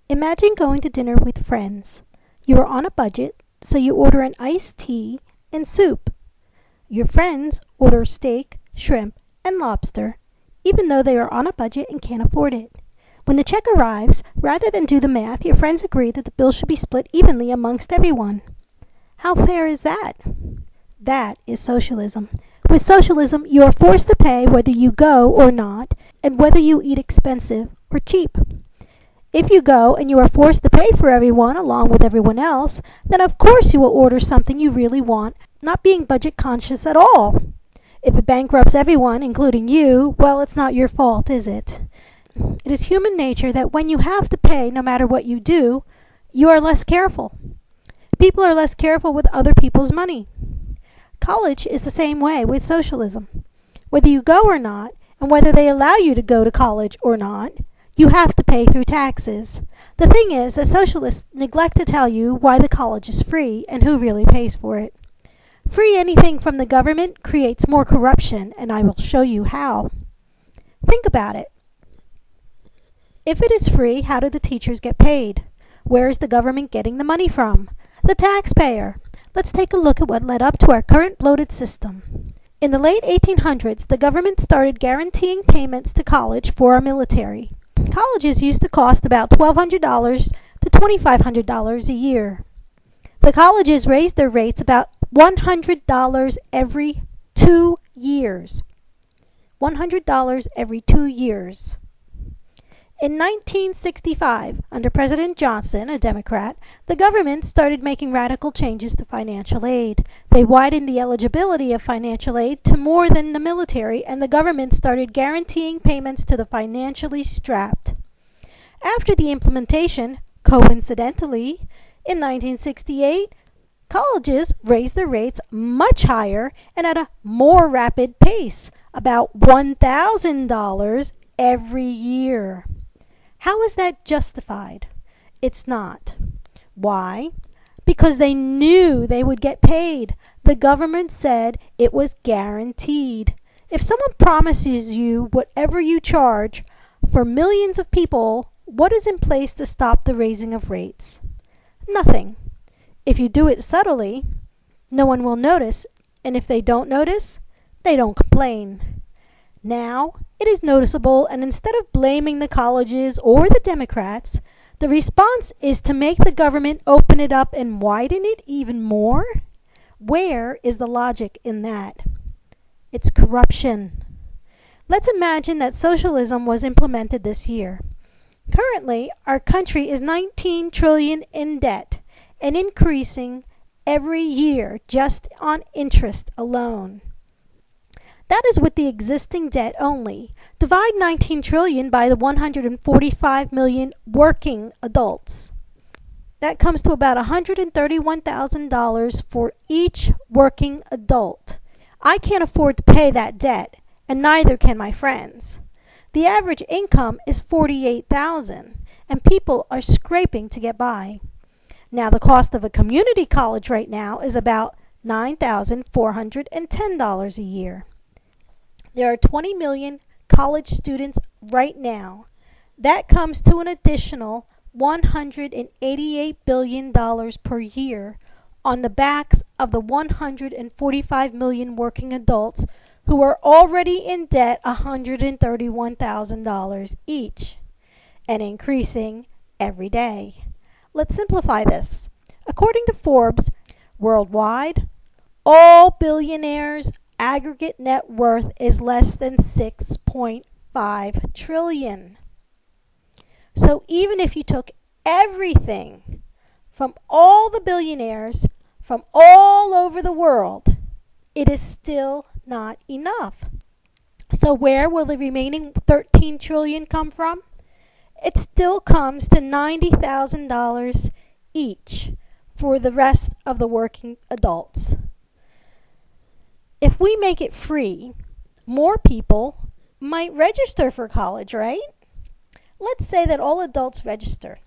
Imagine going to dinner with friends. You are on a budget, so you order an iced tea and soup. Your friends order steak, shrimp, and lobster, even though they are on a budget and can't afford it. When the check arrives, rather than do the math, your friends agree that the bill should be split evenly amongst everyone. How fair is that? That is socialism. With socialism, you are forced to pay whether you go or not, and whether you eat expensive or cheap. If you go and you are forced to pay for everyone along with everyone else, then of course you will order something you really want, not being budget conscious at all. If it bankrupts everyone, including you, well, it's not your fault, is it? It is human nature that when you have to pay, no matter what you do, you are less careful. People are less careful with other people's money. College is the same way with socialism. Whether you go or not, and whether they allow you to go to college or not, you have to pay through taxes. The thing is that socialists neglect to tell you why the college is free and who really pays for it. Free anything from the government creates more corruption, and I will show you how. Think about it. If it is free, how do the teachers get paid? Where is the government getting the money from? The taxpayer. Let's take a look at what led up to our current bloated system. In the late 1800s, the government started guaranteeing payments to college for our military. Colleges used to cost about $1,200 to $2,500 a year. The colleges raised their rates about $100 every 2 years. $100 every 2 years. In 1965, under President Johnson, a Democrat, the government started making radical changes to financial aid. They widened the eligibility of financial aid to more than the military, and the government started guaranteeing payments to the financially strapped. After the implementation, coincidentally, in 1968, colleges raised their rates much higher and at a more rapid pace, about $1,000 every year. How is that justified? It's not. Why? Because they knew they would get paid. The government said it was guaranteed. If someone promises you whatever you charge for millions of people, what is in place to stop the raising of rates? Nothing. If you do it subtly, no one will notice, and if they don't notice, they don't complain. Now, it is noticeable, and instead of blaming the colleges or the Democrats, the response is to make the government open it up and widen it even more? Where is the logic in that? It's corruption. Let's imagine that socialism was implemented this year. Currently, our country is $19 trillion in debt and increasing every year just on interest alone. That is with the existing debt only. Divide 19 trillion by the 145 million working adults. That comes to about $131,000 for each working adult. I can't afford to pay that debt, and neither can my friends. The average income is $48,000, and people are scraping to get by. Now, the cost of a community college right now is about $9,410 a year. There are 20 million college students right now. That comes to an additional $188 billion per year on the backs of the 145 million working adults who are already in debt $131,000 each and increasing every day. Let's simplify this. According to Forbes, worldwide, all billionaires' aggregate net worth is less than $6.5 trillion. So even if you took everything from all the billionaires from all over the world, it is still not enough. So where will the remaining $13 trillion come from? It still comes to $90,000 each for the rest of the working adults. If we make it free, more people might register for college, right? Let's say that all adults register.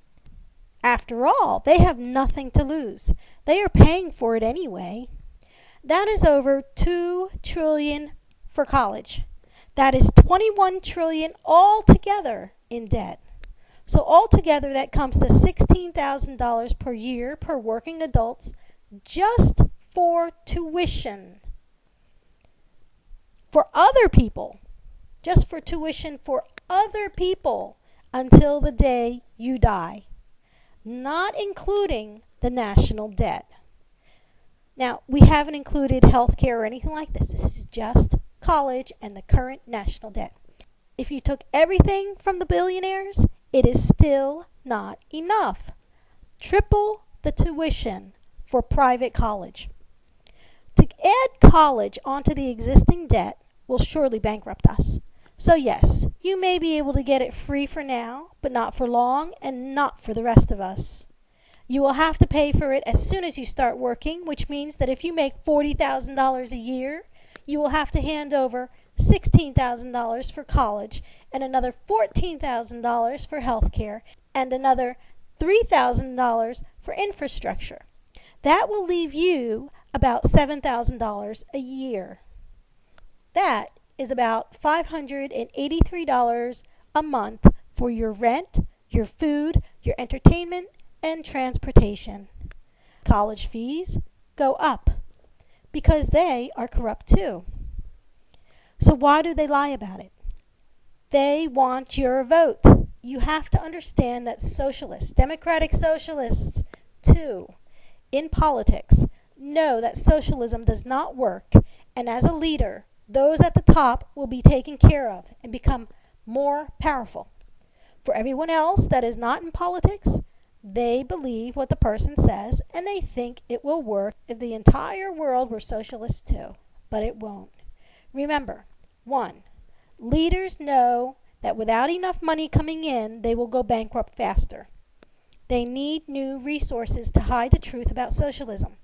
After all, they have nothing to lose. They are paying for it anyway. That is over $2 trillion for college. That is $21 trillion altogether in debt. So altogether that comes to $16,000 per year per working adults just for tuition. For other people, just for tuition for other people until the day you die, not including the national debt. Now, we haven't included health care or anything like this. This is just college and the current national debt. If you took everything from the billionaires, it is still not enough. Triple the tuition for private college. To add college onto the existing debt will surely bankrupt us. So yes, you may be able to get it free for now, but not for long and not for the rest of us. You will have to pay for it as soon as you start working, which means that if you make $40,000 a year, you will have to hand over $16,000 for college and another $14,000 for health care and another $3,000 for infrastructure. That will leave you about $7,000 a year. That is about $583 a month for your rent, your food, your entertainment, and transportation. College fees go up because they are corrupt too. So why do they lie about it? They want your vote. You have to understand that socialists, democratic socialists too, in politics, know that socialism does not work, and as a leader, those at the top will be taken care of and become more powerful. For everyone else that is not in politics, they believe what the person says, and they think it will work if the entire world were socialists too, but it won't. Remember, 1, leaders know that without enough money coming in, they will go bankrupt faster. They need new resources to hide the truth about socialism.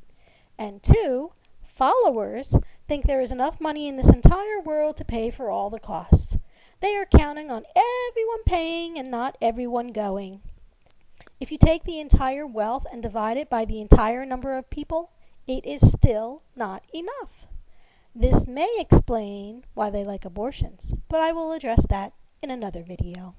And 2, followers think there is enough money in this entire world to pay for all the costs. They are counting on everyone paying and not everyone going. If you take the entire wealth and divide it by the entire number of people, it is still not enough. This may explain why they like abortions, but I will address that in another video.